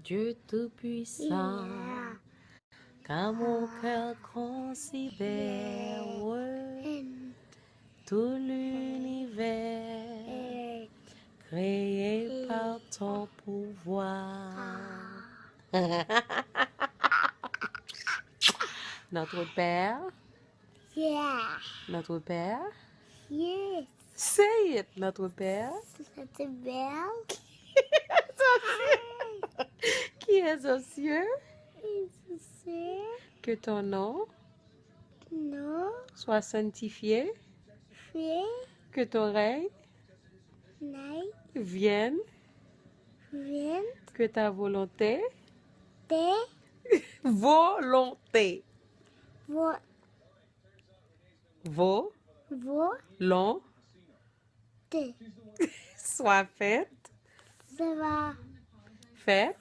Dieu Tout-Puissant, car mon cœur considère tout l'univers créé par ton pouvoir. Notre Père, notre Père, Yes. say it, notre Père, Notre belle. qui est aux cieux, C'est que ton nom non soit sanctifié, fait que ton règne naï vienne, vient que ta volonté, de volonté, vos volonté de soit faite, ça va faite